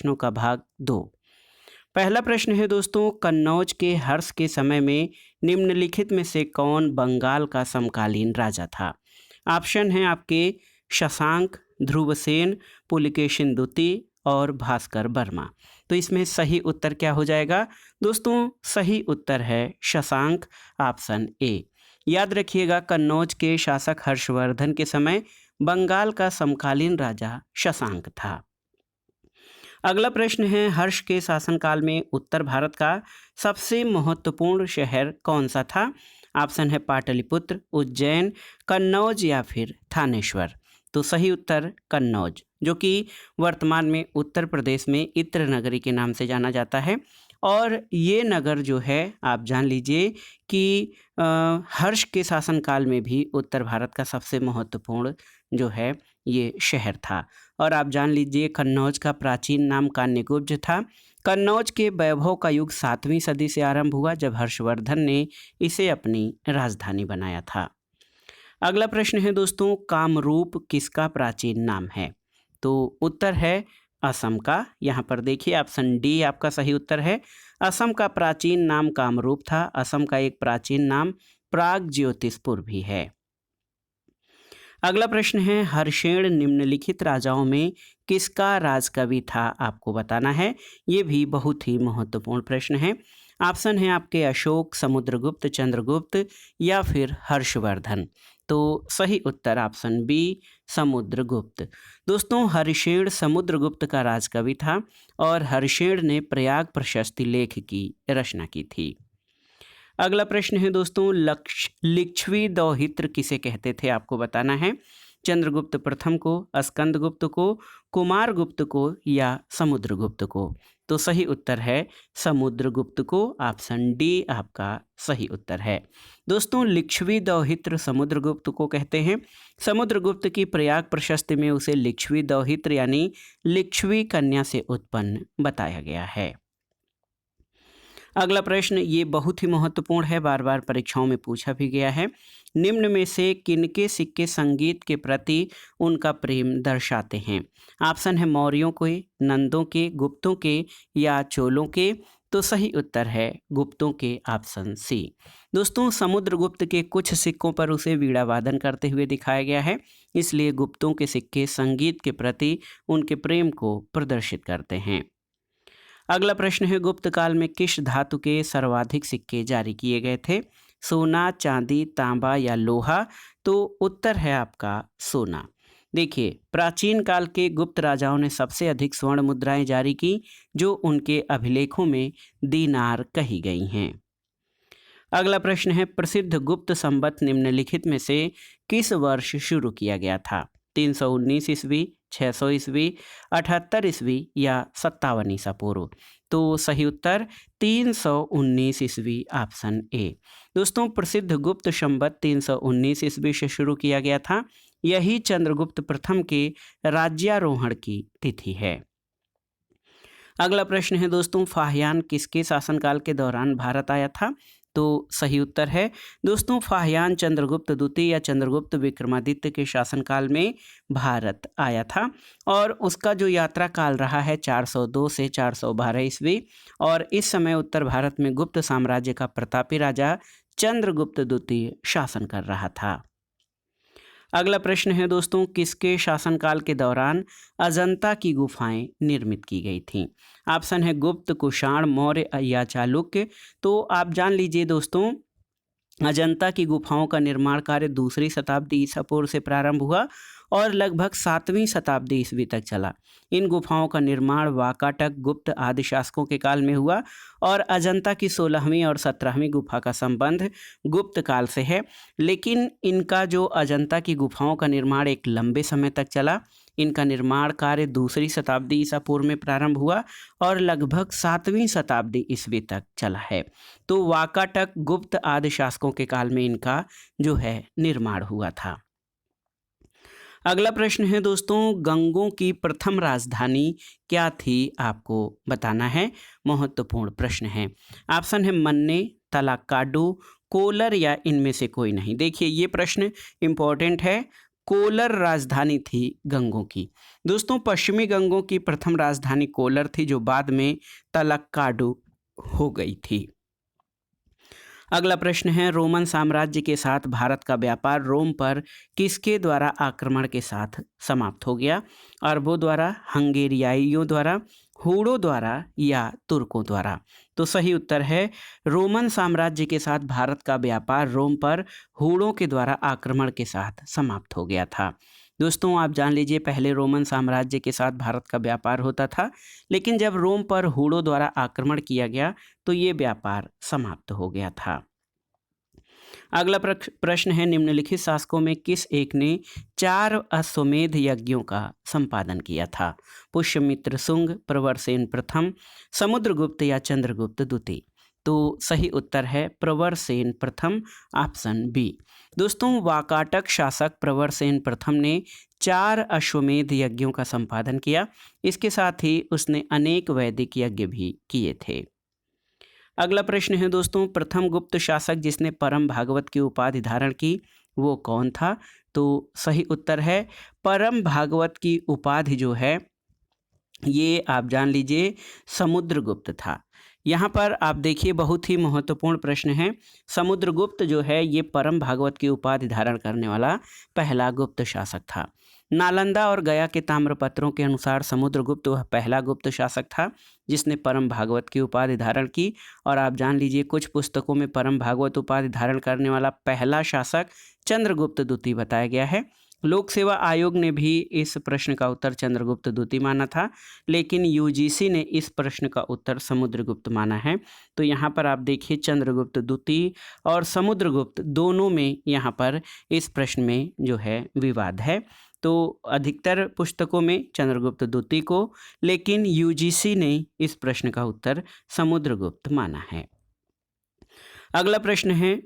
प्रश्नों का भाग 2। पहला प्रश्न है दोस्तों, कन्नौज के हर्ष के समय में निम्नलिखित में से कौन बंगाल का समकालीन राजा था? ऑप्शन है आपके शशांक, ध्रुवसेन, पुलकेशिन द्वितीय और भास्कर वर्मा। तो इसमें सही उत्तर क्या हो जाएगा दोस्तों? सही उत्तर है शशांक, ऑप्शन ए। याद रखिएगा, कन्नौज के शासक हर्षवर्धन के समय बंगाल का समकालीन राजा शशांक था। अगला प्रश्न है, हर्ष के शासनकाल में उत्तर भारत का सबसे महत्वपूर्ण शहर कौन सा था? ऑप्शन है पाटलिपुत्र, उज्जैन, कन्नौज या फिर थानेश्वर। तो सही उत्तर कन्नौज, जो कि वर्तमान में उत्तर प्रदेश में इत्र नगरी के नाम से जाना जाता है। और ये नगर जो है आप जान लीजिए कि हर्ष के शासनकाल में भी उत्तर भारत का सबसे महत्वपूर्ण जो है ये शहर था। और आप जान लीजिए कन्नौज का प्राचीन नाम कान्यकुब्ज था। कन्नौज के वैभव का युग 7वीं सदी से आरंभ हुआ, जब हर्षवर्धन ने इसे अपनी राजधानी बनाया था। अगला प्रश्न है दोस्तों, कामरूप किसका प्राचीन नाम है? तो उत्तर है असम का। यहाँ पर देखिए ऑप्शन डी आपका सही उत्तर है। असम का प्राचीन नाम कामरूप था। असम का एक प्राचीन नाम प्रागज्योतिषपुर भी है। अगला प्रश्न है, हर्षेण निम्नलिखित राजाओं में किसका राजकवि था? आपको बताना है। ये भी बहुत ही महत्वपूर्ण प्रश्न है। ऑप्शन है आपके अशोक, समुद्रगुप्त, चंद्रगुप्त या फिर हर्षवर्धन। तो सही उत्तर ऑप्शन बी, समुद्रगुप्त। दोस्तों, हर्षेण समुद्रगुप्त का राजकवि था और हर्षेण ने प्रयाग प्रशस्ति लेख की रचना की थी। अगला प्रश्न है दोस्तों, लिच्छवी दौहित्र किसे कहते थे? आपको बताना है। चंद्रगुप्त प्रथम को, स्कंदगुप्त को, कुमारगुप्त को या समुद्रगुप्त को। तो सही उत्तर है समुद्रगुप्त को। ऑप्शन डी आपका सही उत्तर है। दोस्तों, लिच्छवी दौहित्र समुद्रगुप्त को कहते हैं। समुद्रगुप्त की प्रयाग प्रशस्ति में उसे लिच्छवी दौहित्र यानी लिच्छवी कन्या से उत्पन्न बताया गया है। अगला प्रश्न ये बहुत ही महत्वपूर्ण है, बार बार परीक्षाओं में पूछा भी गया है। निम्न में से किनके सिक्के संगीत के प्रति उनका प्रेम दर्शाते हैं? ऑप्शन है मौर्यों के, नंदों के, गुप्तों के या चोलों के। तो सही उत्तर है गुप्तों के, ऑप्शन सी। दोस्तों, समुद्रगुप्त के कुछ सिक्कों पर उसे वीणा वादन करते हुए दिखाया गया है, इसलिए गुप्तों के सिक्के संगीत के प्रति उनके प्रेम को प्रदर्शित करते हैं। अगला प्रश्न है, गुप्त काल में किस धातु के सर्वाधिक सिक्के जारी किए गए थे? सोना, चांदी, तांबा या लोहा। तो उत्तर है आपका सोना। देखिए, प्राचीन काल के गुप्त राजाओं ने सबसे अधिक स्वर्ण मुद्राएं जारी की, जो उनके अभिलेखों में दीनार कही गई हैं। अगला प्रश्न है, प्रसिद्ध गुप्त संवत निम्नलिखित में से किस वर्ष शुरू किया गया था? 319 ईस्वी, 600 ईस्वी, 78 ईस्वी या 57 ईसा पूर्व। तो सही उत्तर 319 ईस्वी, ऑप्शन ए। दोस्तों, प्रसिद्ध गुप्त संवत 319 ईस्वी से शुरू किया गया था। यही चंद्रगुप्त प्रथम के राज्यारोहण की तिथि है। अगला प्रश्न है दोस्तों, फाहियान किसके शासनकाल के दौरान भारत आया था? तो सही उत्तर है दोस्तों, फाहियान चंद्रगुप्त द्वितीय या चंद्रगुप्त विक्रमादित्य के शासनकाल में भारत आया था और उसका जो यात्रा काल रहा है 402 से 412 ईस्वी। और इस समय उत्तर भारत में गुप्त साम्राज्य का प्रतापी राजा चंद्रगुप्त द्वितीय शासन कर रहा था। अगला प्रश्न है दोस्तों, किसके शासनकाल के दौरान अजंता की गुफाएं निर्मित की गई थीं? ऑप्शन है गुप्त, कुषाण, मौर्य या चालुक्य। तो आप जान लीजिए दोस्तों, अजंता की गुफाओं का निर्माण कार्य 2री शताब्दी ईसा पूर्व से प्रारंभ हुआ और लगभग 7वीं शताब्दी ईस्वी तक चला। इन गुफाओं का निर्माण वाकाटक, गुप्त आदि शासकों के काल में हुआ और अजंता की 16वीं और 17वीं गुफा का संबंध गुप्त काल से है। लेकिन इनका जो अजंता की गुफाओं का निर्माण एक लंबे समय तक चला। इनका निर्माण कार्य 2री शताब्दी ईसा पूर्व में प्रारंभ हुआ और लगभग 7वीं शताब्दी ईस्वी तक चला है। तो वाकाटक, गुप्त आदि शासकों के काल में इनका जो है निर्माण हुआ था। अगला प्रश्न है दोस्तों, गंगों की प्रथम राजधानी क्या थी? आपको बताना है। महत्वपूर्ण प्रश्न है। ऑप्शन है मन्ने, तलाकाडू, कोलर या इनमें से कोई नहीं। देखिए, ये प्रश्न इंपॉर्टेंट है। कोलर राजधानी थी गंगों की। दोस्तों पश्चिमी गंगों की प्रथम राजधानी कोलर थी, जो बाद में तलक्काडु हो गई थी। अगला प्रश्न है, रोमन साम्राज्य के साथ भारत का व्यापार रोम पर किसके द्वारा आक्रमण के साथ समाप्त हो गया? अरबों द्वारा, हंगेरियाइयों द्वारा, हूणों द्वारा या तुर्कों द्वारा? तो सही उत्तर है, रोमन साम्राज्य के साथ भारत का व्यापार रोम पर हूणों के द्वारा आक्रमण के साथ समाप्त हो गया था। दोस्तों आप जान लीजिए, पहले रोमन साम्राज्य के साथ भारत का व्यापार होता था, लेकिन जब रोम पर हूणों द्वारा आक्रमण किया गया तो ये व्यापार समाप्त हो गया था। अगला प्रश्न है, निम्नलिखित शासकों में किस एक ने 4 अश्वमेध यज्ञों का संपादन किया था? पुष्यमित्र शुंग, प्रवरसेन प्रथम, समुद्रगुप्त या चंद्रगुप्त द्वितीय? तो सही उत्तर है प्रवरसेन प्रथम, ऑप्शन बी। दोस्तों वाकाटक शासक प्रवरसेन प्रथम ने 4 अश्वमेध यज्ञों का संपादन किया। इसके साथ ही उसने अनेक वैदिक यज्ञ भी किए थे। अगला प्रश्न है दोस्तों, प्रथम गुप्त शासक जिसने परम भागवत की उपाधि धारण की वो कौन था? तो सही उत्तर है परम भागवत की उपाधि जो है ये आप जान लीजिए समुद्रगुप्त था। यहाँ पर आप देखिए बहुत ही महत्वपूर्ण प्रश्न है। समुद्रगुप्त जो है ये परम भागवत की उपाधि धारण करने वाला पहला गुप्त शासक था। नालंदा और गया के ताम्रपत्रों के अनुसार समुद्रगुप्त वह पहला गुप्त शासक था जिसने परम भागवत की उपाधि धारण की। और आप जान लीजिए कुछ पुस्तकों में परम भागवत उपाधि धारण करने वाला पहला शासक चंद्रगुप्त द्वितीय बताया गया है। लोक सेवा आयोग ने भी इस प्रश्न का उत्तर चंद्रगुप्त द्वितीय माना था, लेकिन यूजीसी ने इस प्रश्न का उत्तर समुद्रगुप्त माना है। तो यहाँ पर आप देखिए चंद्रगुप्त द्वितीय और समुद्रगुप्त दोनों में यहाँ पर इस प्रश्न में जो है विवाद है। तो अधिकतर पुस्तकों में चंद्रगुप्त द्वितीय को, लेकिन यूजीसी ने इस प्रश्न का उत्तर समुद्रगुप्त माना है। अगला प्रश्न है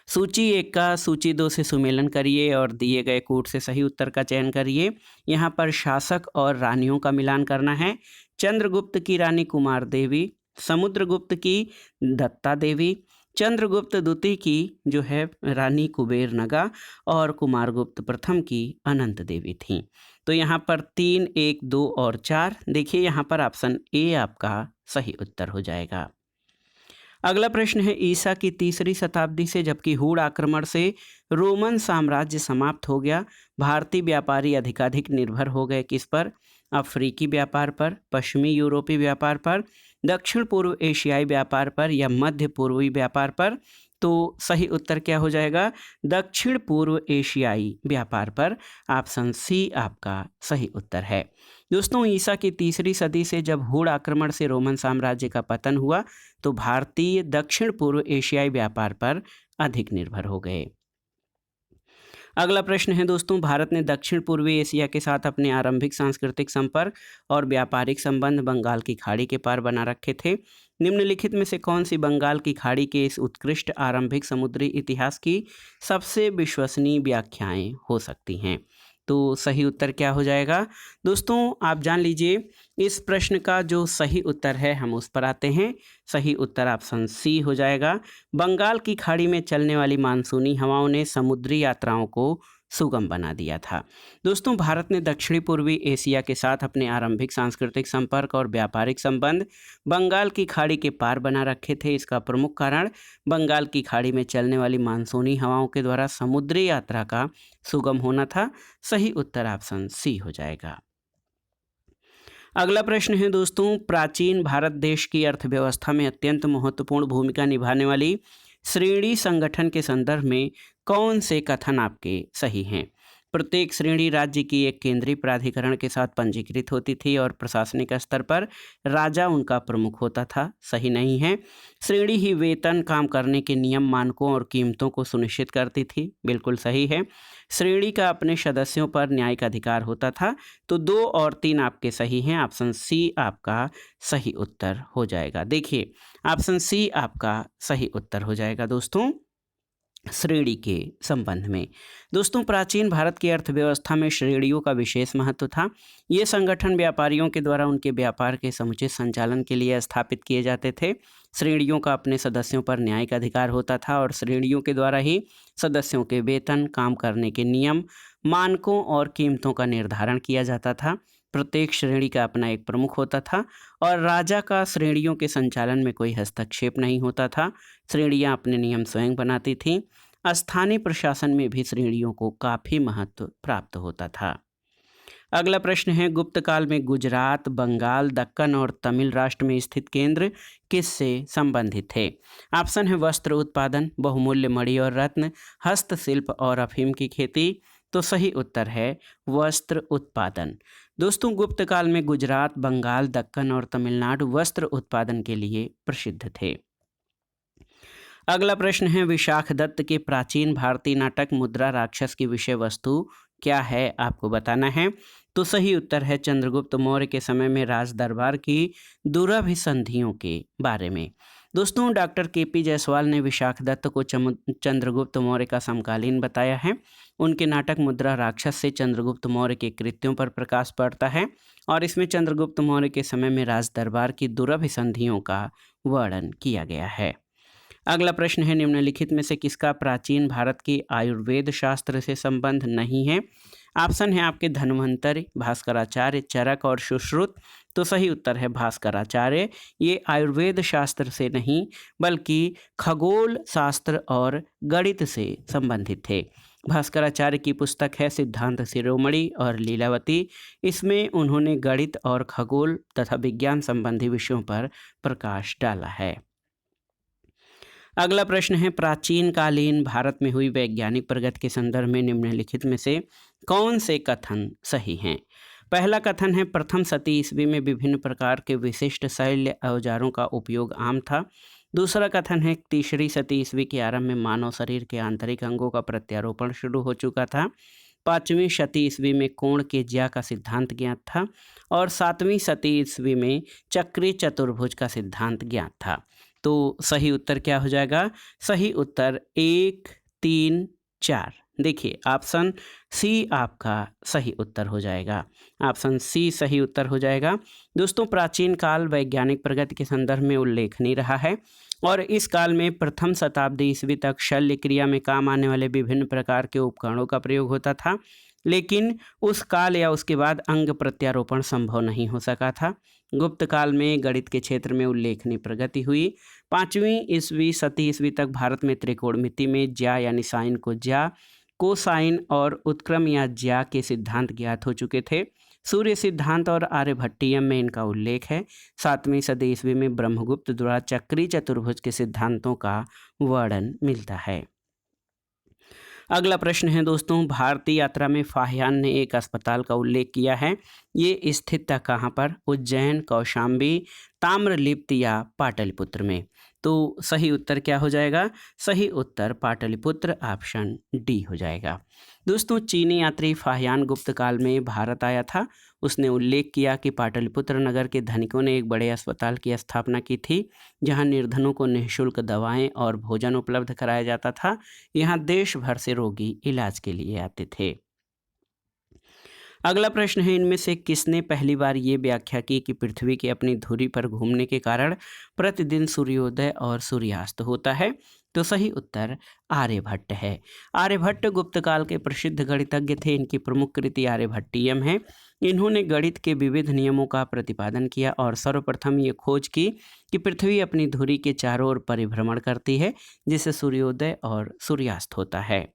सूची 1 का सूची 2 से सुमेलन करिए और दिए गए कूट से सही उत्तर का चयन करिए। यहाँ पर शासक और रानियों का मिलान करना है। चंद्रगुप्त की रानी कुमार देवी, समुद्रगुप्त की दत्ता देवी, चंद्रगुप्त द्वितीय की जो है रानी कुबेर नगा और कुमारगुप्त प्रथम की अनंत देवी थी। तो यहाँ पर 3, 1, 2 और 4 देखिए, यहाँ पर ऑप्शन ए आपका सही उत्तर हो जाएगा। अगला प्रश्न है, ईसा की 3री शताब्दी से जबकि हूण आक्रमण से रोमन साम्राज्य समाप्त हो गया, भारतीय व्यापारी अधिकाधिक निर्भर हो गए किस पर? अफ्रीकी व्यापार पर, पश्चिमी यूरोपीय व्यापार पर, दक्षिण पूर्व एशियाई व्यापार पर या मध्य पूर्वी व्यापार पर? तो सही उत्तर क्या हो जाएगा? दक्षिण पूर्व एशियाई व्यापार पर, ऑप्शन सी आपका सही उत्तर है। दोस्तों ईसा की 3री सदी से जब हूण आक्रमण से रोमन साम्राज्य का पतन हुआ तो भारतीय दक्षिण पूर्व एशियाई व्यापार पर अधिक निर्भर हो गए। अगला प्रश्न है दोस्तों, भारत ने दक्षिण पूर्वी एशिया के साथ अपने आरंभिक सांस्कृतिक संपर्क और व्यापारिक संबंध बंगाल की खाड़ी के पार बना रखे थे। निम्नलिखित में से कौन सी बंगाल की खाड़ी के इस उत्कृष्ट आरंभिक समुद्री इतिहास की सबसे विश्वसनीय व्याख्याएं हो सकती हैं? तो सही उत्तर क्या हो जाएगा? दोस्तों आप जान लीजिए इस प्रश्न का जो सही उत्तर है हम उस पर आते हैं। सही उत्तर ऑप्शन सी हो जाएगा। बंगाल की खाड़ी में चलने वाली मानसूनी हवाओं ने समुद्री यात्राओं को सुगम बना दिया था। दोस्तों भारत ने दक्षिणी पूर्वी एशिया के साथ अपने आरंभिक सांस्कृतिक संपर्क और व्यापारिक संबंध बंगाल की खाड़ी के पार बना रखे थे। इसका प्रमुख कारण बंगाल की खाड़ी में चलने वाली मानसूनी हवाओं के द्वारा समुद्री यात्रा का सुगम होना था। सही उत्तर ऑप्शन सी हो जाएगा। अगला प्रश्न है दोस्तों, प्राचीन भारत देश की अर्थव्यवस्था में अत्यंत महत्वपूर्ण भूमिका निभाने वाली श्रेणी संगठन के संदर्भ में कौन से कथन आपके सही हैं? प्रत्येक श्रेणी राज्य की एक केंद्रीय प्राधिकरण के साथ पंजीकृत होती थी और प्रशासनिक स्तर पर राजा उनका प्रमुख होता था। सही नहीं है। श्रेणी ही वेतन, काम करने के नियम, मानकों और कीमतों को सुनिश्चित करती थी। बिल्कुल सही है। श्रेणी का अपने सदस्यों पर न्यायिक अधिकार होता था। तो 2 और 3 आपके सही हैं। ऑप्शन सी आपका सही उत्तर हो जाएगा। देखिए ऑप्शन सी आपका सही उत्तर हो जाएगा दोस्तों। श्रेणी के संबंध में। दोस्तों, प्राचीन भारत की अर्थव्यवस्था में श्रेणियों का विशेष महत्व था। ये संगठन व्यापारियों के द्वारा उनके व्यापार के समुचित संचालन के लिए स्थापित किए जाते थे। श्रेणियों का अपने सदस्यों पर न्यायिक अधिकार होता था और श्रेणियों के द्वारा ही सदस्यों के वेतन, काम करने के नियम, मानकों और कीमतों का निर्धारण किया जाता था। प्रत्येक श्रेणी का अपना एक प्रमुख होता था और राजा का श्रेणियों के संचालन में कोई हस्तक्षेप नहीं होता था। श्रेणियां अपने नियम स्वयं बनाती थीं। स्थानीय प्रशासन में भी श्रेणियों को काफ़ी महत्व प्राप्त होता था। अगला प्रश्न है, गुप्त काल में गुजरात, बंगाल, दक्कन और तमिल राष्ट्र में स्थित केंद्र किससे संबंधित थे? ऑप्शन है वस्त्र उत्पादन, बहुमूल्य मणि और रत्न, हस्तशिल्प और अफीम की खेती। तो सही उत्तर है वस्त्र उत्पादन। दोस्तों, गुप्त काल में गुजरात, बंगाल, दक्कन और तमिलनाडु वस्त्र उत्पादन के लिए प्रसिद्ध थे। अगला प्रश्न है, विशाखदत्त के प्राचीन भारतीय नाटक मुद्रा राक्षस की विषय वस्तु क्या है? आपको बताना है। तो सही उत्तर है चंद्रगुप्त मौर्य के समय में राज दरबार की दुराभिसंधियों के बारे में। दोस्तों, डॉक्टर के.पी. जायसवाल ने विशाखदत्त को चंद्रगुप्त मौर्य का समकालीन बताया है। उनके नाटक मुद्रा राक्षस से चंद्रगुप्त मौर्य के कृत्यों पर प्रकाश पड़ता है और इसमें चंद्रगुप्त मौर्य के समय में राज दरबार की दुराभिसंधियों का वर्णन किया गया है। अगला प्रश्न है, निम्नलिखित में से किसका प्राचीन भारत की आयुर्वेद शास्त्र से संबंध नहीं है? ऑप्शन है आपके धन्वंतरि, भास्कराचार्य, चरक और सुश्रुत। तो सही उत्तर है भास्कराचार्य। ये आयुर्वेद शास्त्र से नहीं बल्कि खगोल शास्त्र और गणित से संबंधित थे। भास्कराचार्य की पुस्तक है सिद्धांत शिरोमणि और लीलावती। इसमें उन्होंने गणित और खगोल तथा विज्ञान संबंधी विषयों पर प्रकाश डाला है। अगला प्रश्न है, प्राचीन कालीन भारत में हुई वैज्ञानिक प्रगति के संदर्भ में निम्नलिखित में से कौन से कथन सही हैं? पहला कथन है, प्रथम शती ईस्वी में विभिन्न प्रकार के विशिष्ट शल्य औजारों का उपयोग आम था। दूसरा कथन है, तीसरी शती ईस्वी के आरंभ में मानव शरीर के आंतरिक अंगों का प्रत्यारोपण शुरू हो चुका था। पाँचवीं शती ईस्वी में कोण के ज्या का सिद्धांत ज्ञात था और सातवीं शती ईस्वी में चक्री चतुर्भुज का सिद्धांत ज्ञात था। तो सही उत्तर क्या हो जाएगा? सही उत्तर 1, 3, 4। देखिए, ऑप्शन सी आपका सही उत्तर हो जाएगा। ऑप्शन सी सही उत्तर हो जाएगा। दोस्तों, प्राचीन काल वैज्ञानिक प्रगति के संदर्भ में उल्लेखनीय रहा है और इस काल में प्रथम शताब्दी ईस्वी तक शल्य क्रिया में काम आने वाले विभिन्न प्रकार के उपकरणों का प्रयोग होता था, लेकिन उस काल या उसके बाद अंग प्रत्यारोपण संभव नहीं हो सका था। गुप्त काल में गणित के क्षेत्र में उल्लेखनीय प्रगति हुई। 5वीं ईस्वी शती ईस्वी तक भारत में त्रिकोणमिति में ज्या यानी साइन को ज्या, कोसाइन और उत्क्रम या ज्या के सिद्धांत ज्ञात हो चुके थे। सूर्य सिद्धांत और आर्यभट्टियम में इनका उल्लेख है। 7वीं सदी ईस्वी में ब्रह्मगुप्त द्वारा चक्री चतुर्भुज के सिद्धांतों का वर्णन मिलता है। अगला प्रश्न है दोस्तों, भारतीय यात्रा में फाहियान ने एक अस्पताल का उल्लेख किया है। ये स्थित था कहाँ पर? उज्जैन, कौशाम्बी, ताम्रलिप्त या पाटलिपुत्र में। तो सही उत्तर क्या हो जाएगा? सही उत्तर पाटलिपुत्र, ऑप्शन डी हो जाएगा। दोस्तों, चीनी यात्री फाहियान गुप्त काल में भारत आया था। उसने उल्लेख किया कि पाटलिपुत्र नगर के धनिकों ने एक बड़े अस्पताल की स्थापना की थी, जहां निर्धनों को निःशुल्क दवाएं और भोजन उपलब्ध कराया जाता था। यहां देश भर से रोगी इलाज के लिए आते थे। अगला प्रश्न है, इनमें से किसने पहली बार ये व्याख्या की कि पृथ्वी की अपनी धुरी पर घूमने के कारण प्रतिदिन सूर्योदय और सूर्यास्त होता है? तो सही उत्तर आर्यभट्ट है। आर्यभट्ट गुप्त काल के प्रसिद्ध गणितज्ञ थे। इनकी प्रमुख कृति आर्यभट्टियम है। इन्होंने गणित के विविध नियमों का प्रतिपादन किया और सर्वप्रथम ये खोज की कि पृथ्वी अपनी धुरी के चारों ओर परिभ्रमण करती है, जिससे सूर्योदय और सूर्यास्त होता है।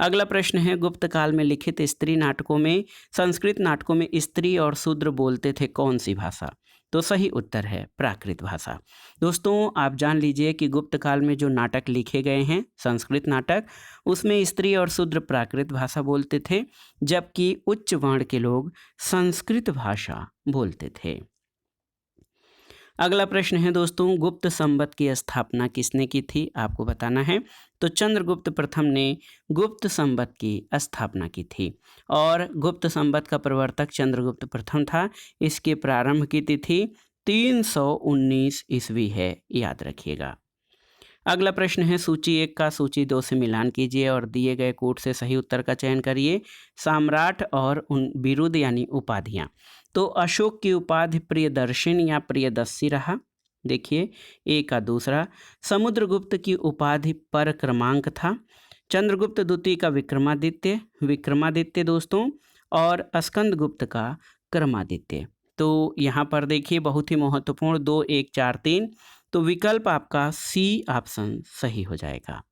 अगला प्रश्न है, गुप्त काल में लिखित स्त्री नाटकों में संस्कृत नाटकों में स्त्री और शूद्र बोलते थे कौन सी भाषा? तो सही उत्तर है प्राकृत भाषा। दोस्तों, आप जान लीजिए कि गुप्त काल में जो नाटक लिखे गए हैं संस्कृत नाटक, उसमें स्त्री और शूद्र प्राकृत भाषा बोलते थे, जबकि उच्च वर्ण के लोग संस्कृत भाषा बोलते थे। अगला प्रश्न है दोस्तों, गुप्त संवत की स्थापना किसने की थी? आपको बताना है। तो चंद्रगुप्त प्रथम ने गुप्त संवत की स्थापना की थी और गुप्त संवत का प्रवर्तक चंद्रगुप्त प्रथम था। इसके प्रारंभ की तिथि 319 ईस्वी है, याद रखिएगा। अगला प्रश्न है सूची 1 का सूची 2 से मिलान कीजिए और दिए गए कोट से सही उत्तर का चयन करिए। सम्राट और उन बिरुद यानी उपाधियाँ। तो अशोक की उपाधि प्रियदर्शन या प्रियदर्शी रहा। देखिए ए का दूसरा। समुद्रगुप्त की उपाधि पर क्रमांक था। चंद्रगुप्त द्वितीय का विक्रमादित्य विक्रमादित्य दोस्तों, और स्कंदगुप्त का क्रमादित्य। तो यहाँ पर देखिए बहुत ही महत्वपूर्ण 2 1 4 3, तो विकल्प आपका सी ऑप्शन सही हो जाएगा।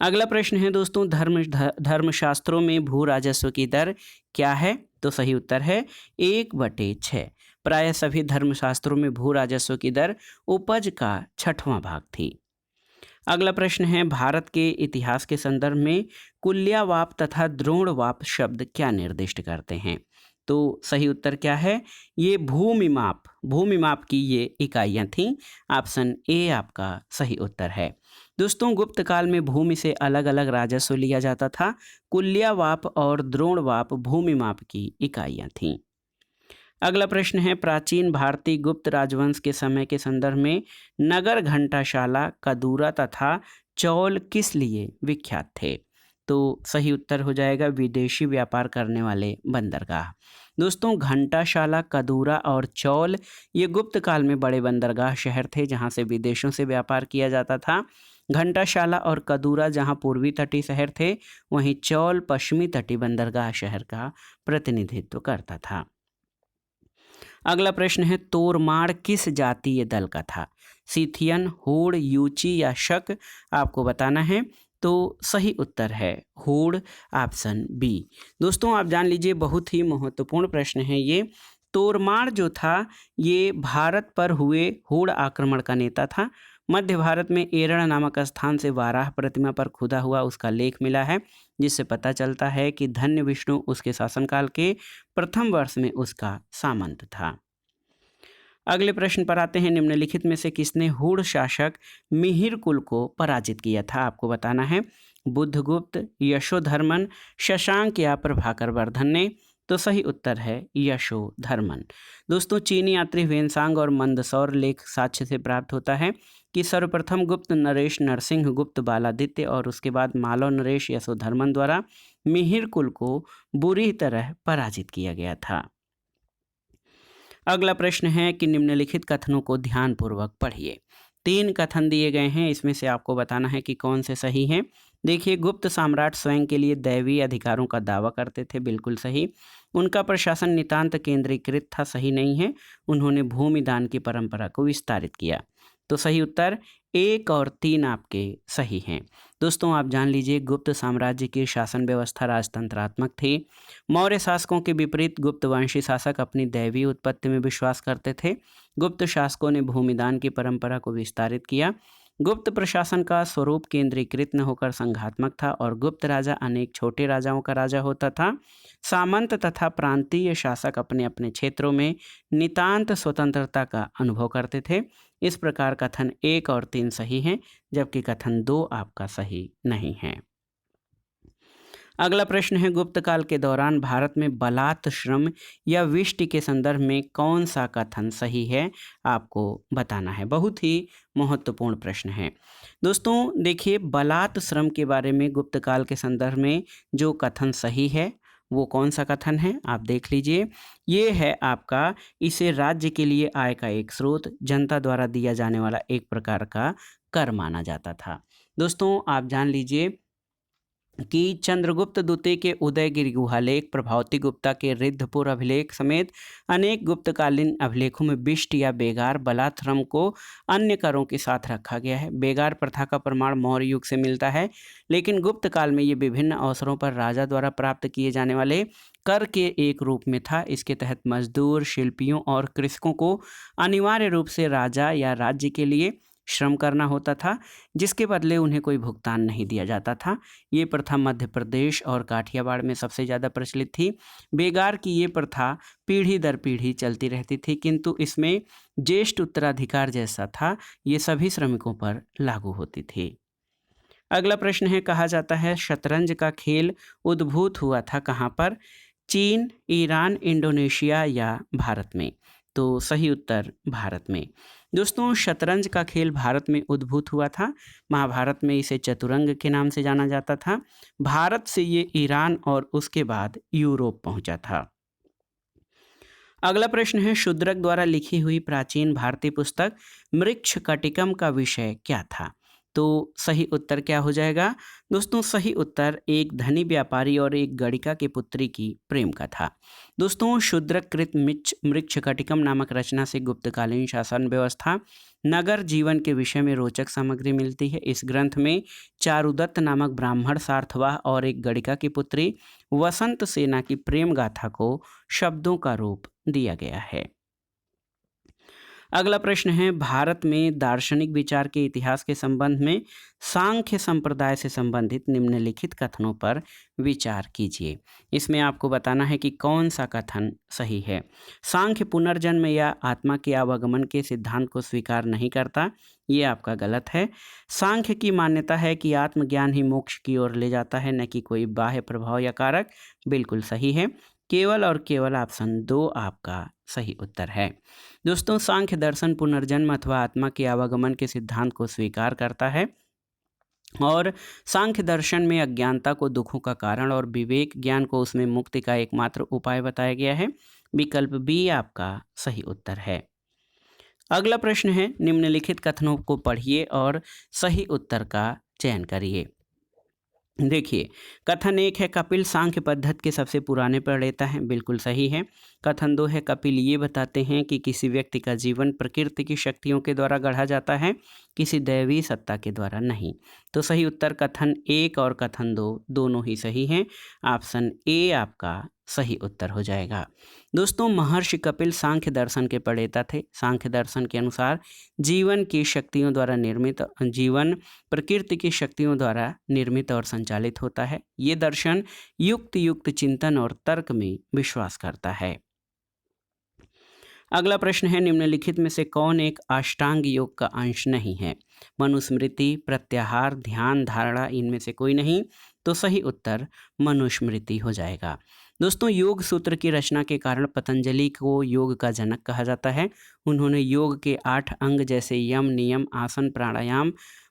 अगला प्रश्न है दोस्तों धर्मशास्त्रों में भू राजस्व की दर क्या है? तो सही उत्तर है 1/6। प्राय सभी धर्मशास्त्रों में भू राजस्व की दर उपज का 6वां भाग थी। अगला प्रश्न है भारत के इतिहास के संदर्भ में कुल्यवाप तथा द्रोणवाप शब्द क्या निर्दिष्ट करते हैं? तो सही उत्तर क्या है? ये भूमिमाप की ये इकाइयाँ थीं। ऑप्शन ए आपका सही उत्तर है। दोस्तों गुप्त काल में भूमि से अलग अलग राजस्व लिया जाता था। कुल्यवाप और द्रोणवाप भूमिमाप की इकाइयाँ थीं। अगला प्रश्न है प्राचीन भारतीय गुप्त राजवंश के समय के संदर्भ में नगर घंटाशाला, कदूरा तथा चौल किस लिए विख्यात थे? तो सही उत्तर हो जाएगा विदेशी व्यापार करने वाले बंदरगाह। दोस्तों घंटाशाला, कदूरा और चौल ये गुप्त काल में बड़े बंदरगाह शहर थे जहां से विदेशों से व्यापार किया जाता था। घंटाशाला और कदूरा जहां पूर्वी तटीय शहर थे, वहीं चौल पश्चिमी तटीय बंदरगाह शहर का प्रतिनिधित्व करता था। अगला प्रश्न है तोरमाड़ किस जातीय दल का था? सीथियन, हूण, यूची या शक? आपको बताना है। तो सही उत्तर है हूण, ऑप्शन बी। दोस्तों आप जान लीजिए बहुत ही महत्वपूर्ण प्रश्न है ये। तोरमाड़ जो था ये भारत पर हुए हूण आक्रमण का नेता था। मध्य भारत में एरण नामक स्थान से वाराह प्रतिमा पर खुदा हुआ उसका लेख मिला है, जिससे पता चलता है कि धन्य विष्णु उसके शासनकाल के प्रथम वर्ष में उसका सामंत था। अगले प्रश्न पर आते हैं निम्नलिखित में से किसने हूण शासक मिहिर कुल को पराजित किया था? आपको बताना है। बुद्धगुप्त, यशोधर्मन, शशांक या प्रभाकर वर्धन ने? तो सही उत्तर है यशोधर्मन। दोस्तों चीनी यात्री वेनसांग और मंदसौर लेख साक्ष्य से प्राप्त होता है कि सर्वप्रथम गुप्त नरेश नरसिंह गुप्त बालादित्य और उसके बाद मालव नरेश यशोधर्मन द्वारा मिहिर कुल को बुरी तरह पराजित किया गया था। अगला प्रश्न है कि निम्नलिखित कथनों को ध्यानपूर्वक पढ़िए। 3 कथन दिए गए हैं, इसमें से आपको बताना है कि कौन से सही हैं। देखिए गुप्त सम्राट स्वयं के लिए दैवीय अधिकारों का दावा करते थे, बिल्कुल सही। उनका प्रशासन नितांत केंद्रीकृत था, सही नहीं है। उन्होंने भूमि दान की परंपरा को विस्तारित किया। तो सही उत्तर 1 और 3 आपके सही हैं। दोस्तों आप जान लीजिए गुप्त साम्राज्य की शासन व्यवस्था राजतंत्रात्मक थी। मौर्य शासकों के विपरीत गुप्त वंशी शासक अपनी दैवीय उत्पत्ति में विश्वास करते थे। गुप्त शासकों ने भूमिदान की परंपरा को विस्तारित किया। गुप्त प्रशासन का स्वरूप केंद्रीकृत न होकर संघात्मक था और गुप्त राजा अनेक छोटे राजाओं का राजा होता था। सामंत तथा प्रांतीय शासक अपने अपने क्षेत्रों में नितांत स्वतंत्रता का अनुभव करते थे। इस प्रकार कथन 1 और 3 सही हैं, जबकि कथन 2 आपका सही नहीं है। अगला प्रश्न है गुप्त काल के दौरान भारत में बलात् श्रम या विष्टि के संदर्भ में कौन सा कथन सही है? आपको बताना है। बहुत ही महत्वपूर्ण प्रश्न है। दोस्तों देखिए बलात् श्रम के बारे में गुप्त काल के संदर्भ में जो कथन सही है वो कौन सा कथन है आप देख लीजिए। ये है आपका, इसे राज्य के लिए आय का एक स्रोत, जनता द्वारा दिया जाने वाला एक प्रकार का कर माना जाता था। दोस्तों आप जान लीजिए कि चंद्रगुप्त द्वितीय के उदयगिरि गुहालेख, प्रभावती गुप्ता के रिद्धपुर अभिलेख समेत अनेक गुप्तकालीन अभिलेखों में बिष्ट या बेगार बलात्श्रम को अन्य करों के साथ रखा गया है। बेगार प्रथा का प्रमाण मौर्य युग से मिलता है, लेकिन गुप्त काल में ये विभिन्न अवसरों पर राजा द्वारा प्राप्त किए जाने वाले कर के एक रूप में था। इसके तहत मजदूर, शिल्पियों और कृषकों को अनिवार्य रूप से राजा या राज्य के लिए श्रम करना होता था, जिसके बदले उन्हें कोई भुगतान नहीं दिया जाता था। ये प्रथा मध्य प्रदेश और काठियावाड़ में सबसे ज़्यादा प्रचलित थी। बेगार की ये प्रथा पीढ़ी दर पीढ़ी चलती रहती थी, किंतु इसमें ज्येष्ठ उत्तराधिकार जैसा था, ये सभी श्रमिकों पर लागू होती थी। अगला प्रश्न है, कहा जाता है शतरंज का खेल उद्भूत हुआ था कहाँ पर? चीन, ईरान, इंडोनेशिया या भारत में? तो सही उत्तर भारत में। दोस्तों शतरंज का खेल भारत में उद्भूत हुआ था। महाभारत में इसे चतुरंग के नाम से जाना जाता था। भारत से ये ईरान और उसके बाद यूरोप पहुंचा था। अगला प्रश्न है, शूद्रक द्वारा लिखी हुई प्राचीन भारतीय पुस्तक मृच्छकटिकम का विषय क्या था? तो सही उत्तर क्या हो जाएगा? दोस्तों सही उत्तर एक धनी व्यापारी और एक गणिका की पुत्री की प्रेम का था। दोस्तों शूद्रक कृत मृच्छकटिकम नामक रचना से गुप्तकालीन शासन व्यवस्था, नगर जीवन के विषय में रोचक सामग्री मिलती है। इस ग्रंथ में चारुदत्त नामक ब्राह्मण सार्थवाह और एक गणिका की पुत्री वसंत सेना की प्रेम गाथा को शब्दों का रूप दिया गया है। अगला प्रश्न है, भारत में दार्शनिक विचार के इतिहास के संबंध में सांख्य संप्रदाय से संबंधित निम्नलिखित कथनों पर विचार कीजिए। इसमें आपको बताना है कि कौन सा कथन सही है। सांख्य पुनर्जन्म या आत्मा के आवागमन के सिद्धांत को स्वीकार नहीं करता, ये आपका गलत है। सांख्य की मान्यता है कि आत्मज्ञान ही मोक्ष की ओर ले जाता है, न कि कोई बाह्य प्रभाव या कारक, बिल्कुल सही है। केवल और केवल ऑप्शन 2 आपका सही उत्तर है। दोस्तों सांख्य दर्शन पुनर्जन्म अथवा आत्मा के आवागमन के सिद्धांत को स्वीकार करता है और सांख्य दर्शन में अज्ञानता को दुखों का कारण और विवेक ज्ञान को उसमें मुक्ति का एकमात्र उपाय बताया गया है। विकल्प बी आपका सही उत्तर है। अगला प्रश्न है, निम्नलिखित कथनों को पढ़िए और सही उत्तर का चयन करिए। देखिए, कथन 1 है कपिल सांख्य पद्धति के सबसे पुराने प्रणेता हैं, बिल्कुल सही है। कथन 2 है कपिल ये बताते हैं कि किसी व्यक्ति का जीवन प्रकृति की शक्तियों के द्वारा गढ़ा जाता है, किसी दैवी सत्ता के द्वारा नहीं। तो सही उत्तर कथन 1 और कथन 2 दोनों ही सही हैं। ऑप्शन ए आपका सही उत्तर हो जाएगा। दोस्तों महर्षि कपिल सांख्य दर्शन के प्रणेता थे। सांख्य दर्शन के अनुसार जीवन की शक्तियों द्वारा निर्मित जीवन प्रकृति की शक्तियों द्वारा निर्मित और संचालित होता है। ये दर्शन युक्त चिंतन और तर्क में विश्वास करता है। अगला प्रश्न है, निम्नलिखित में से कौन एक अष्टांग योग का अंश नहीं है? मनुस्मृति, प्रत्याहार, ध्यान, धारणा, इनमें से कोई नहीं। तो सही उत्तर मनुस्मृति हो जाएगा। दोस्तों योग सूत्र की रचना के कारण पतंजलि को योग का जनक कहा जाता है। उन्होंने योग के 8 अंग जैसे यम, नियम, आसन, प्राणायाम,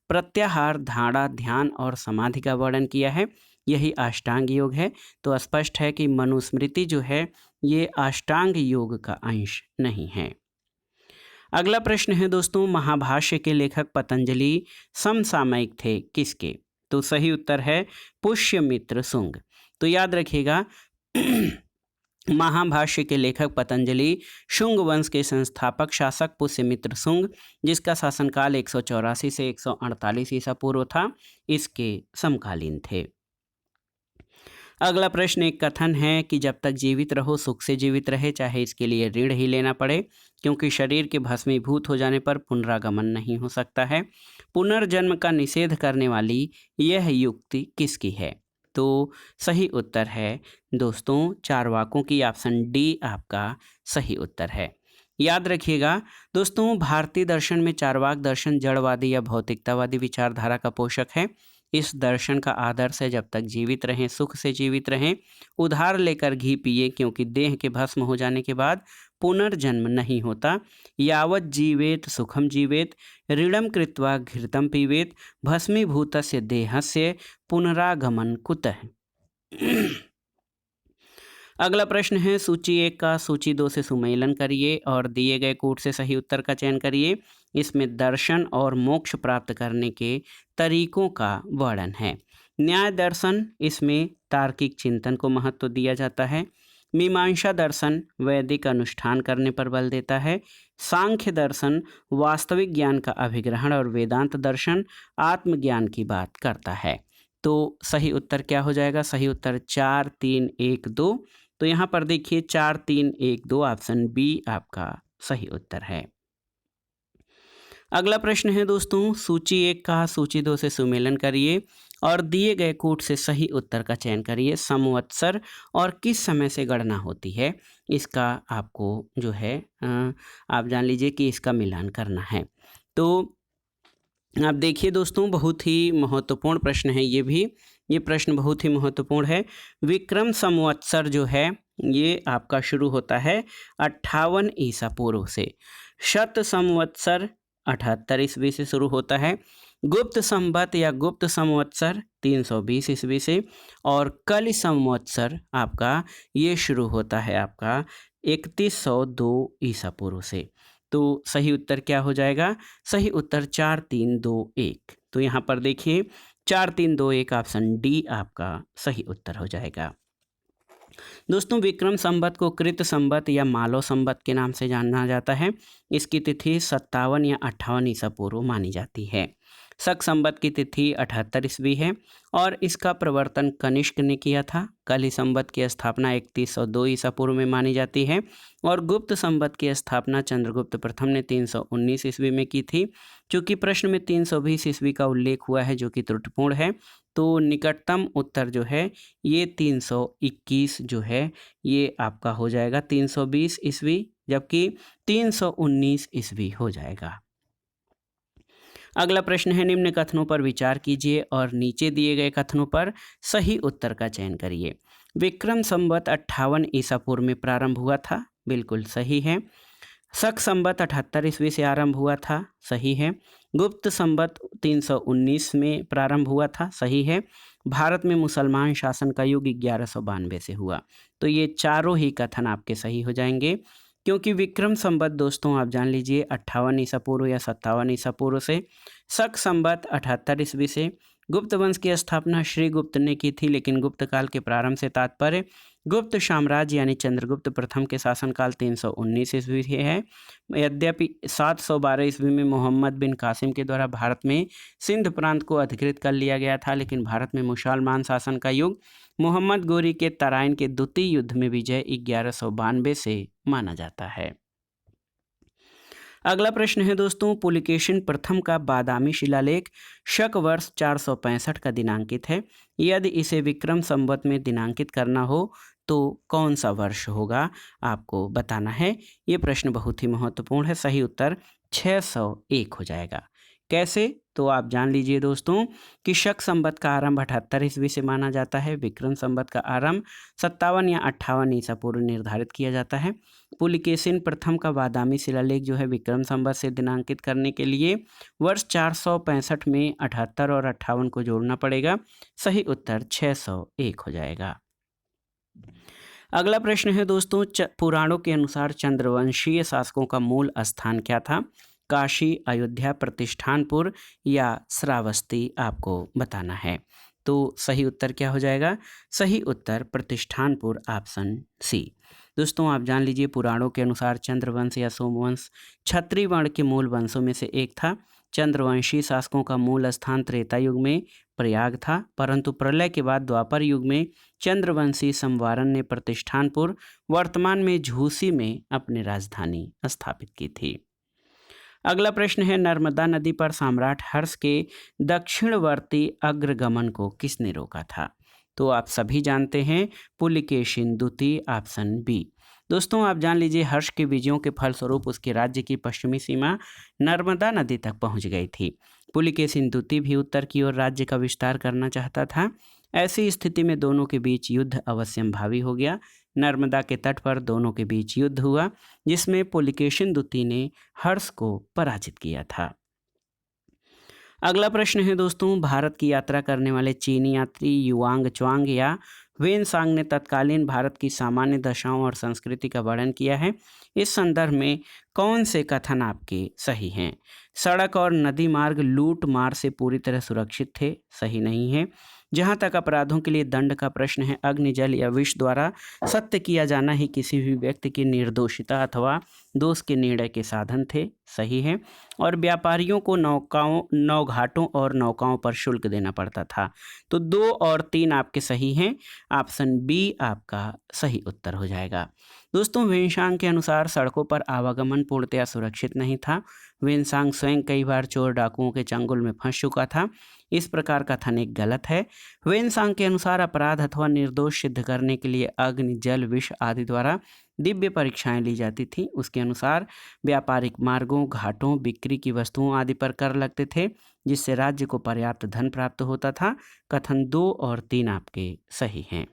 प्रत्याहार, धारणा, ध्यान और समाधि का वर्णन किया है। यही अष्टांग योग है। तो स्पष्ट है कि मनुस्मृति जो है ये अष्टांग योग का अंश नहीं है। अगला प्रश्न है दोस्तों, महाभाष्य के लेखक पतंजलि समसामयिक थे किसके? तो सही उत्तर है पुष्यमित्र शुंग। तो याद रखिएगा महाभाष्य के लेखक पतंजलि शुंग वंश के संस्थापक शासक पुष्यमित्र शुंग, जिसका शासनकाल 184 से 148 ईसा पूर्व था, इसके समकालीन थे। अगला प्रश्न एक कथन है कि जब तक जीवित रहो सुख से जीवित रहे, चाहे इसके लिए ऋण ही लेना पड़े, क्योंकि शरीर के भस्मीभूत हो जाने पर पुनरागमन नहीं हो सकता है। पुनर्जन्म का निषेध करने वाली यह युक्ति किसकी है? तो सही उत्तर है दोस्तों चारवाकों की। ऑप्शन डी आपका सही उत्तर है। याद रखिएगा दोस्तों, भारतीय दर्शन में चारवाक दर्शन जड़वादी या भौतिकतावादी विचारधारा का पोषक है। इस दर्शन का आदर्श है जब तक जीवित रहें सुख से जीवित रहें, उधार लेकर घी पिए, क्योंकि देह के भस्म हो जाने के बाद पुनर्जन्म नहीं होता। यावत जीवेत सुखम जीवेत, ऋणम कृत्वा घृतम पीवेत, भस्मीभूतस्य देहस्य पुनरागमन कुतः। अगला प्रश्न है, सूची 1 का सूची 2 से सुमेलन करिए और दिए गए कूट से सही उत्तर का चयन करिए। इसमें दर्शन और मोक्ष प्राप्त करने के तरीकों का वर्णन है। न्याय दर्शन, इसमें तार्किक चिंतन को महत्व दिया जाता है। मीमांसा दर्शन वैदिक अनुष्ठान करने पर बल देता है। सांख्य दर्शन वास्तविक ज्ञान का अभिग्रहण और वेदांत दर्शन आत्मज्ञान की बात करता है। तो सही उत्तर क्या हो जाएगा? सही उत्तर 4, 3, 1, 2। तो यहाँ पर देखिए 4, 3, 1, 2 ऑप्शन बी आपका सही उत्तर है। अगला प्रश्न है दोस्तों, सूची 1 का सूची 2 से सुमेलन करिए और दिए गए कूट से सही उत्तर का चयन करिए। संवत्सर और किस समय से गणना होती है, इसका आपको जो है आप जान लीजिए कि इसका मिलान करना है। तो आप देखिए दोस्तों, बहुत ही महत्वपूर्ण प्रश्न है ये भी। ये प्रश्न बहुत ही महत्वपूर्ण है। विक्रम संवत्सर जो है ये आपका शुरू होता है 58 ईसा पूर्व से। शत संवत्सर 78 ईस्वी से शुरू होता है। गुप्त संवत या गुप्त संवत्सर 320 ईस्वी से। और कलि संवत्सर आपका ये शुरू होता है आपका 3102 ईसा पूर्व से। तो सही उत्तर क्या हो जाएगा? सही उत्तर 4321। तो यहाँ पर देखिए 4321 ऑप्शन डी आपका सही उत्तर हो जाएगा। दोस्तों, विक्रम संवत को कृत संवत या मालव संवत के नाम से जाना जाता है। इसकी तिथि 57 या 58 ईसा पूर्व मानी जाती है। शक संवत की तिथि 78 ईस्वी है और इसका प्रवर्तन कनिष्क ने किया था। कलि संवत की स्थापना 3102 ईसा पूर्व में मानी जाती है और गुप्त संवत की स्थापना चंद्रगुप्त प्रथम ने 319 ईस्वी में की थी। चूंकि प्रश्न में 320 ईस्वी का उल्लेख हुआ है जो कि त्रुटिपूर्ण है, तो निकटतम उत्तर जो है ये 321 जो है ये आपका हो जाएगा 320 ईस्वी, जबकि 319 ईस्वी हो जाएगा। अगला प्रश्न है, निम्न कथनों पर विचार कीजिए और नीचे दिए गए कथनों पर सही उत्तर का चयन करिए। विक्रम संवत 58 ईसा पूर्व में प्रारंभ हुआ था, बिल्कुल सही है। शक संवत 78 ईस्वी से आरंभ हुआ था, सही है। गुप्त संवत 319 में प्रारंभ हुआ था, सही है। भारत में मुसलमान शासन का युग 1192 से हुआ। तो ये चारों ही कथन आपके सही हो जाएंगे, क्योंकि विक्रम संवत दोस्तों आप जान लीजिए 58 ईसा पूर्व या 57 ईसा पूर्व से। शक संवत 78 ईस्वी से। गुप्त वंश की स्थापना श्री गुप्त ने की थी, लेकिन गुप्त काल के प्रारंभ से तात्पर्य गुप्त साम्राज्य यानी चंद्रगुप्त प्रथम के शासनकाल 319 ईस्वी से है। यद्यपि 712 ईस्वी में मोहम्मद बिन कासिम के द्वारा भारत में सिंध प्रांत को अधिकृत कर लिया गया था, लेकिन भारत में मुसलमान शासन का युग मोहम्मद गोरी के तराइन के द्वितीय युद्ध में विजय 1192 से माना जाता है। अगला प्रश्न है दोस्तों, पुलिकेशिन प्रथम का बादामी शिलालेख शक वर्ष 465 का दिनांकित है। यदि इसे विक्रम संवत में दिनांकित करना हो तो कौन सा वर्ष होगा, आपको बताना है। ये प्रश्न बहुत ही महत्वपूर्ण है। सही उत्तर 601 हो जाएगा। कैसे, तो आप जान लीजिए दोस्तों कि शक संवत का आरंभ 78 ईस्वी से माना जाता है। विक्रम संवत का आरंभ 57 या 58 ईसा पूर्व निर्धारित किया जाता है। पुलिकेशिन प्रथम का बादामी शिलालेख जो है विक्रम संवत से दिनांकित करने के लिए वर्ष 465 में 78 और 58 को जोड़ना पड़ेगा। सही उत्तर 601 हो जाएगा। अगला प्रश्न है दोस्तों, पुराणों के अनुसार चंद्रवंशीय शासकों का मूल स्थान क्या था? काशी, अयोध्या, प्रतिष्ठानपुर या श्रावस्ती, आपको बताना है। तो सही उत्तर क्या हो जाएगा? सही उत्तर प्रतिष्ठानपुर ऑप्शन सी। दोस्तों आप जान लीजिए पुराणों के अनुसार चंद्रवंश या सोमवंश क्षत्रिय वर्ण के मूल वंशों में से एक था। चंद्रवंशी शासकों का मूल स्थान त्रेता युग में प्रयाग था, परंतु प्रलय के बाद द्वापर युग में चंद्रवंशी संवारन ने प्रतिष्ठानपुर वर्तमान में झूसी में अपनी राजधानी स्थापित की थी। अगला प्रश्न है, नर्मदा नदी पर सम्राट हर्ष के दक्षिणवर्ती अग्रगमन को किसने रोका था? तो आप सभी जानते हैं पुलिकेशिन द्वितीय ऑप्शन बी। दोस्तों आप जान लीजिए हर्ष के विजयों के फलस्वरूप उसके राज्य की पश्चिमी सीमा नर्मदा नदी तक पहुंच गई थी। पुलिकेशिन द्वितीय भी उत्तर की ओर राज्य का विस्तार करना चाहता था। ऐसी स्थिति में दोनों के बीच युद्ध अवश्यंभावी हो गया। नर्मदा के तट पर दोनों के बीच युद्ध हुआ, जिसमें पुलिकेशिन द्वितीय ने हर्ष को पराजित किया था। अगला प्रश्न है दोस्तों, भारत की यात्रा करने वाले चीनी यात्री युआंग च्वांग या वेनसांग ने तत्कालीन भारत की सामान्य दशाओं और संस्कृति का वर्णन किया है। इस संदर्भ में कौन से कथन आपके सही हैं? सड़क और नदी मार्ग लूट मार से पूरी तरह सुरक्षित थे, सही नहीं है। जहाँ तक अपराधों के लिए दंड का प्रश्न है, अग्नि, जल या विष द्वारा सत्य किया जाना ही किसी भी व्यक्ति की निर्दोषिता अथवा दोष के निर्णय के साधन थे, सही है। और व्यापारियों को नौघाटों और नौकाओं पर शुल्क देना पड़ता था। तो 2 और 3 आपके सही हैं। ऑप्शन बी आपका सही उत्तर हो जाएगा। दोस्तों वेनसांग के अनुसार सड़कों पर आवागमन पूर्णतया सुरक्षित नहीं था। वेनसांग स्वयं कई बार चोर डाकुओं के चंगुल में फंस चुका था। इस प्रकार कथन एक गलत है। वेनसांग के अनुसार अपराध अथवा निर्दोष सिद्ध करने के लिए अग्नि, जल, विष आदि द्वारा दिव्य परीक्षाएं ली जाती थी। उसके अनुसार व्यापारिक मार्गों, घाटों, बिक्री की वस्तुओं आदि पर कर लगते थे, जिससे राज्य को पर्याप्त धन प्राप्त होता था। कथन 2 और 3 आपके सही हैं।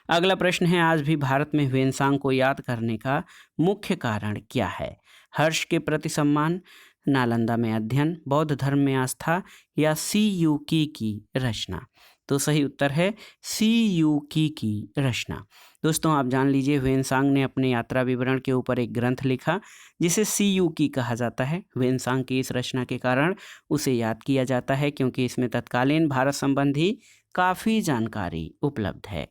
अगला प्रश्न है, आज भी भारत में ह्वेनसांग को याद करने का मुख्य कारण क्या है? हर्ष के प्रति सम्मान, नालंदा में अध्ययन, बौद्ध धर्म में आस्था या सी यू की रचना? तो सही उत्तर है सी यू की रचना। दोस्तों आप जान लीजिए, ह्वेनसांग ने अपने यात्रा विवरण के ऊपर एक ग्रंथ लिखा जिसे सी यू की कहा जाता है। ह्वेनसांग की इस रचना के कारण उसे याद किया जाता है क्योंकि इसमें तत्कालीन भारत संबंधी काफ़ी जानकारी उपलब्ध है।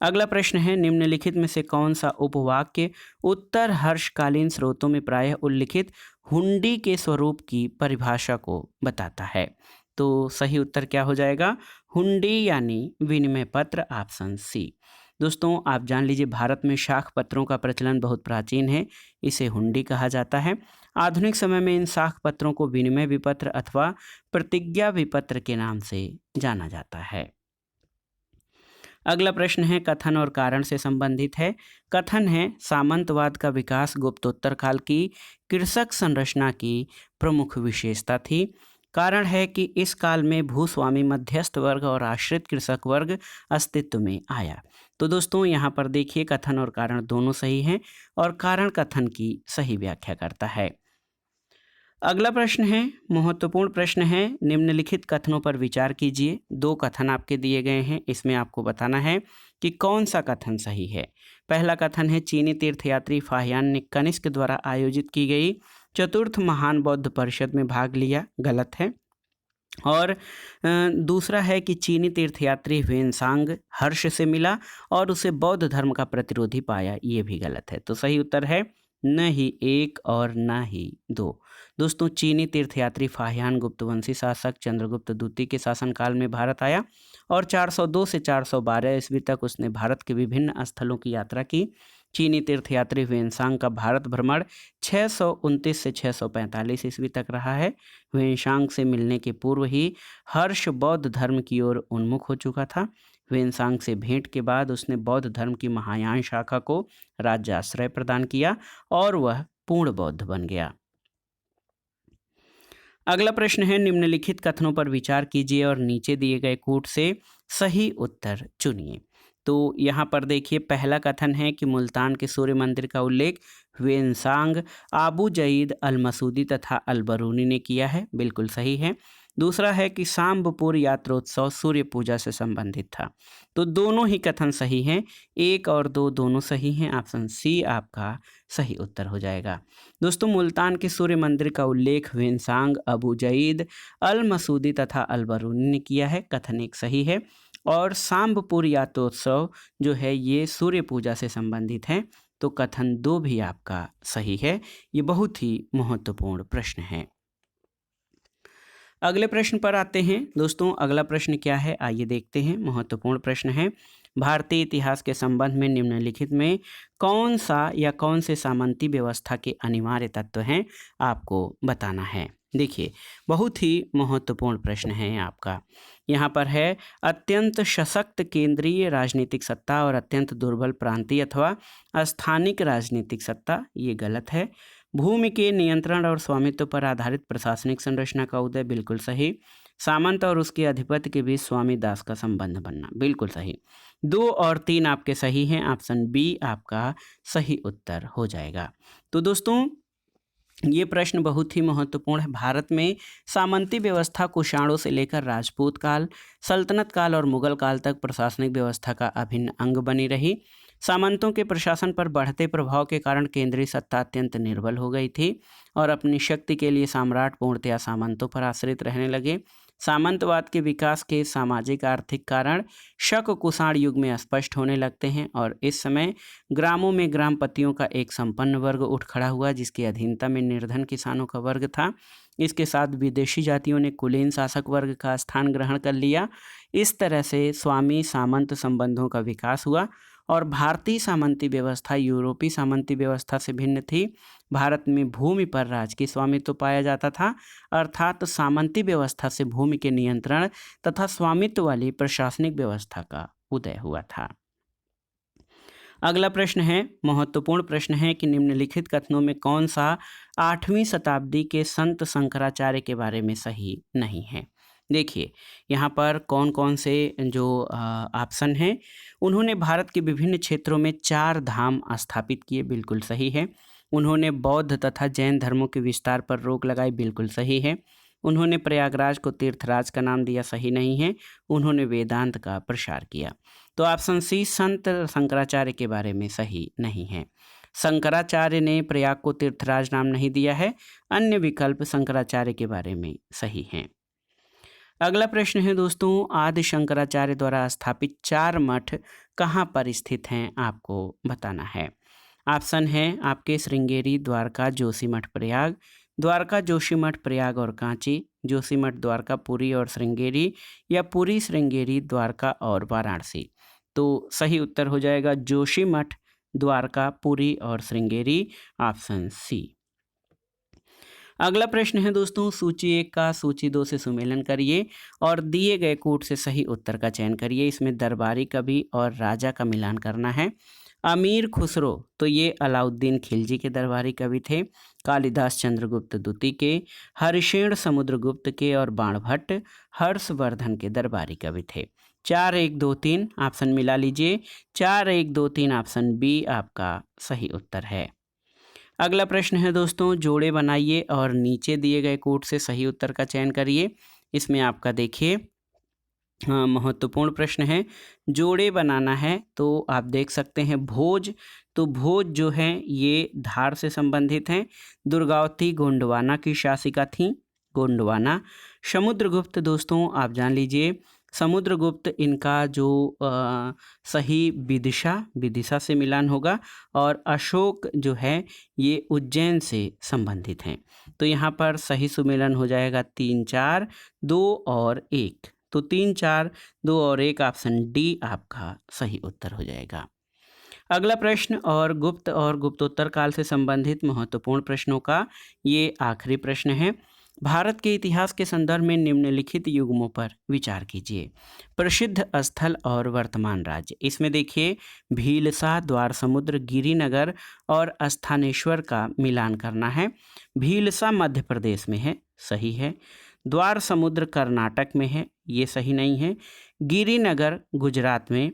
अगला प्रश्न है, निम्नलिखित में से कौन सा उपवाक्य उत्तर हर्षकालीन स्रोतों में प्रायः उल्लिखित हुंडी के स्वरूप की परिभाषा को बताता है? तो सही उत्तर क्या हो जाएगा? हुंडी यानी विनिमय पत्र, ऑप्शन सी। दोस्तों आप जान लीजिए, भारत में शाख पत्रों का प्रचलन बहुत प्राचीन है, इसे हुंडी कहा जाता है। आधुनिक समय में इन शाख पत्रों को विनिमय विपत्र अथवा प्रतिज्ञा विपत्र के नाम से जाना जाता है। अगला प्रश्न है, कथन और कारण से संबंधित है। कथन है, सामंतवाद का विकास गुप्तोत्तर काल की कृषक संरचना की प्रमुख विशेषता थी। कारण है कि इस काल में भूस्वामी, मध्यस्थ वर्ग और आश्रित कृषक वर्ग अस्तित्व में आया। तो दोस्तों यहाँ पर देखिए, कथन और कारण दोनों सही हैं और कारण कथन की सही व्याख्या करता है। अगला प्रश्न है, महत्वपूर्ण प्रश्न है, निम्नलिखित कथनों पर विचार कीजिए। दो कथन आपके दिए गए हैं, इसमें आपको बताना है कि कौन सा कथन सही है। पहला कथन है, चीनी तीर्थयात्री फाहियान ने कनिष्क द्वारा आयोजित की गई चतुर्थ महान बौद्ध परिषद में भाग लिया, गलत है। और दूसरा है कि चीनी तीर्थयात्री ह्वेनसांग हर्ष से मिला और उसे बौद्ध धर्म का प्रतिरोधी पाया, ये भी गलत है। तो सही उत्तर है न ही एक और न ही दो। दोस्तों चीनी तीर्थयात्री फाहियान गुप्तवंशी शासक चंद्रगुप्त द्वितीय के शासनकाल में भारत आया और 402 से 412 ईस्वी तक उसने भारत के विभिन्न स्थलों की यात्रा की। चीनी तीर्थयात्री ह्वेनसांग का भारत भ्रमण 629 से 645 ईस्वी तक रहा है। ह्वेनसांग से मिलने के पूर्व ही हर्ष बौद्ध धर्म की ओर उन्मुख हो चुका था। ह्वेनसांग से भेंट के बाद उसने बौद्ध धर्म की महायान शाखा को राज्य आश्रय प्रदान किया और वह पूर्ण बौद्ध बन गया। अगला प्रश्न है, निम्नलिखित कथनों पर विचार कीजिए और नीचे दिए गए कूट से सही उत्तर चुनिए। तो यहाँ पर देखिए, पहला कथन है कि मुल्तान के सूर्य मंदिर का उल्लेख ह्वेनसांग, आबू जईद, अल मसूदी तथा अल बरूनी ने किया है, बिल्कुल सही है। दूसरा है कि सांबपुर यात्रोत्सव सूर्य पूजा से संबंधित था। तो दोनों ही कथन सही हैं, एक और दो दोनों सही हैं, ऑप्शन सी आपका सही उत्तर हो जाएगा। दोस्तों मुल्तान के सूर्य मंदिर का उल्लेख ह्वेनसांग, अबू जईद, अल मसूदी तथा अल बरूनी ने किया है, कथन एक सही है। और सांबपुर यात्रोत्सव जो है ये सूर्य पूजा से संबंधित है, तो कथन दो भी आपका सही है। ये बहुत ही महत्वपूर्ण प्रश्न है। अगले प्रश्न पर आते हैं। दोस्तों अगला प्रश्न क्या है, आइए देखते हैं। महत्वपूर्ण प्रश्न है, भारतीय इतिहास के संबंध में निम्नलिखित में कौन सा या कौन से सामंती व्यवस्था के अनिवार्य तत्व हैं, आपको बताना है। देखिए बहुत ही महत्वपूर्ण प्रश्न है आपका। यहाँ पर है, अत्यंत सशक्त केंद्रीय राजनीतिक सत्ता और अत्यंत दुर्बल प्रांतीय अथवा स्थानिक राजनीतिक सत्ता, ये गलत है। भूमि के नियंत्रण और स्वामित्व पर आधारित प्रशासनिक संरचना का उदय, बिल्कुल सही। सामंत और उसके अधिपति के बीच स्वामी दास का संबंध बनना, बिल्कुल सही। 2 और 3 आपके सही हैं, ऑप्शन बी आपका सही उत्तर हो जाएगा। तो दोस्तों ये प्रश्न बहुत ही महत्वपूर्ण है। भारत में सामंती व्यवस्था कुषाणों से लेकर राजपूत काल, सल्तनत काल और मुगल काल तक प्रशासनिक व्यवस्था का अभिन्न अंग बनी रही। सामंतों के प्रशासन पर बढ़ते प्रभाव के कारण केंद्रीय सत्ता अत्यंत निर्बल हो गई थी और अपनी शक्ति के लिए सम्राट पूर्णतया सामंतों पर आश्रित रहने लगे। सामंतवाद के विकास के सामाजिक आर्थिक कारण शक कुषाण युग में स्पष्ट होने लगते हैं और इस समय ग्रामों में ग्रामपतियों का एक संपन्न वर्ग उठ खड़ा हुआ, जिसकी अधीनता में निर्धन किसानों का वर्ग था। इसके साथ विदेशी जातियों ने कुलीन शासक वर्ग का स्थान ग्रहण कर लिया। इस तरह से स्वामी सामंत संबंधों का विकास हुआ और भारतीय सामंती व्यवस्था यूरोपीय सामंती व्यवस्था से भिन्न थी। भारत में भूमि पर राज की स्वामित्व पाया जाता था, अर्थात सामंती व्यवस्था से भूमि के नियंत्रण तथा स्वामित्व वाली प्रशासनिक व्यवस्था का उदय हुआ था। अगला प्रश्न है, महत्वपूर्ण प्रश्न है कि निम्नलिखित कथनों में कौन सा 8वीं शताब्दी के संत शंकराचार्य के बारे में सही नहीं है। देखिए, यहाँ पर कौन-कौन से जो ऑप्शन हैं, उन्होंने भारत के विभिन्न क्षेत्रों में 4 धाम स्थापित किए, बिल्कुल सही है। उन्होंने बौद्ध तथा जैन धर्मों के विस्तार पर रोक लगाई, बिल्कुल सही है। उन्होंने प्रयागराज को तीर्थराज का नाम दिया, सही नहीं है। उन्होंने वेदांत का प्रसार किया। तो ऑप्शन सी संत शंकराचार्य के बारे में सही नहीं है। शंकराचार्य ने प्रयाग को तीर्थराज नाम नहीं दिया है। अन्य विकल्प शंकराचार्य के बारे में सही हैं। अगला प्रश्न है दोस्तों, आदि शंकराचार्य द्वारा स्थापित 4 मठ कहाँ पर स्थित हैं, आपको बताना है। ऑप्शन है आपके श्रृंगेरी, द्वारका, जोशीमठ प्रयाग, द्वारका जोशीमठ प्रयाग और कांची, जोशीमठ द्वारका पुरी और श्रृंगेरी, या पुरी श्रृंगेरी द्वारका और वाराणसी। तो सही उत्तर हो जाएगा जोशीमठ, द्वारका, पुरी और श्रृंगेरी, ऑप्शन सी। अगला प्रश्न है दोस्तों, सूची 1 का सूची 2 से सुमेलन करिए और दिए गए कोट से सही उत्तर का चयन करिए। इसमें दरबारी कवि और राजा का मिलान करना है। अमीर खुसरो, तो ये अलाउद्दीन खिलजी के दरबारी कवि थे। कालिदास चंद्रगुप्त द्वितीय के, हरिशेण समुद्रगुप्त के और बाणभट्ट हर्षवर्धन के दरबारी कवि थे। 4 1 2 3 ऑप्शन मिला लीजिए। 4 1 2 3 ऑप्शन बी आपका सही उत्तर है। अगला प्रश्न है दोस्तों, जोड़े बनाइए और नीचे दिए गए कोट से सही उत्तर का चयन करिए। इसमें आपका देखिए महत्वपूर्ण प्रश्न है, जोड़े बनाना है। तो आप देख सकते हैं भोज, तो भोज जो है ये धार से संबंधित हैं। दुर्गावती गोंडवाना की शासिका थी, गोंडवाना। समुद्रगुप्त दोस्तों आप जान लीजिए, समुद्रगुप्त इनका जो सही विदिशा से मिलान होगा, और अशोक जो है ये उज्जैन से संबंधित हैं। तो यहाँ पर सही सुमेलन हो जाएगा 3 4 2 और 1। तो 3 4 2 और 1 ऑप्शन डी आपका सही उत्तर हो जाएगा। अगला प्रश्न और गुप्तोत्तर काल से संबंधित महत्वपूर्ण प्रश्नों का ये आखिरी प्रश्न है। भारत के इतिहास के संदर्भ में निम्नलिखित युग्मों पर विचार कीजिए। प्रसिद्ध स्थल और वर्तमान राज्य, इसमें देखिए भीलसा, द्वार समुद्र, गिरिनगर और स्थानेश्वर का मिलान करना है। भीलसा मध्य प्रदेश में है, सही है। द्वार समुद्र कर्नाटक में है, ये सही नहीं है। गिरिनगर गुजरात में,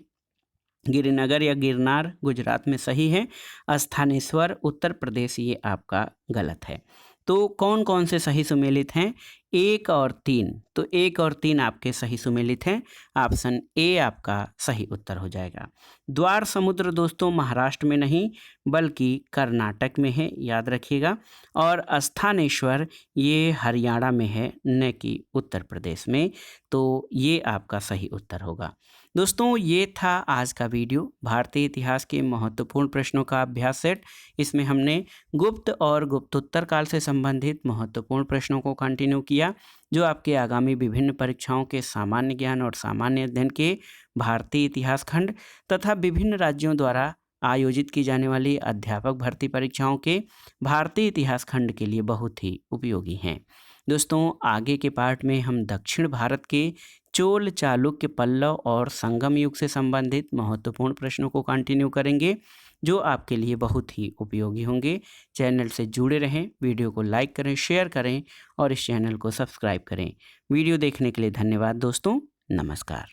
गिरिनगर या गिरनार गुजरात में सही है। स्थानेश्वर उत्तर प्रदेश, ये आपका गलत है। तो कौन कौन से सही सुमेलित हैं? 1 और 3। तो 1 और 3 आपके सही सुमेलित हैं। ऑप्शन ए आपका सही उत्तर हो जाएगा। द्वार समुद्र दोस्तों महाराष्ट्र में नहीं बल्कि कर्नाटक में है, याद रखिएगा। और स्थानेश्वर ये हरियाणा में है, न कि उत्तर प्रदेश में। तो ये आपका सही उत्तर होगा। दोस्तों ये था आज का वीडियो, भारतीय इतिहास के महत्वपूर्ण प्रश्नों का अभ्यास सेट। इसमें हमने गुप्त और गुप्तोत्तर काल से संबंधित महत्वपूर्ण प्रश्नों को कंटिन्यू किया, जो आपके आगामी विभिन्न परीक्षाओं के सामान्य ज्ञान और सामान्य अध्ययन के भारतीय इतिहास खंड तथा विभिन्न राज्यों द्वारा आयोजित की जाने वाली अध्यापक भर्ती परीक्षाओं के भारतीय इतिहास खंड के लिए बहुत ही उपयोगी हैं। दोस्तों आगे के पार्ट में हम दक्षिण भारत के चोल, चालुक्य, पल्लव और संगम युग से संबंधित महत्वपूर्ण प्रश्नों को कंटिन्यू करेंगे, जो आपके लिए बहुत ही उपयोगी होंगे। चैनल से जुड़े रहें, वीडियो को लाइक करें, शेयर करें और इस चैनल को सब्सक्राइब करें। वीडियो देखने के लिए धन्यवाद दोस्तों, नमस्कार।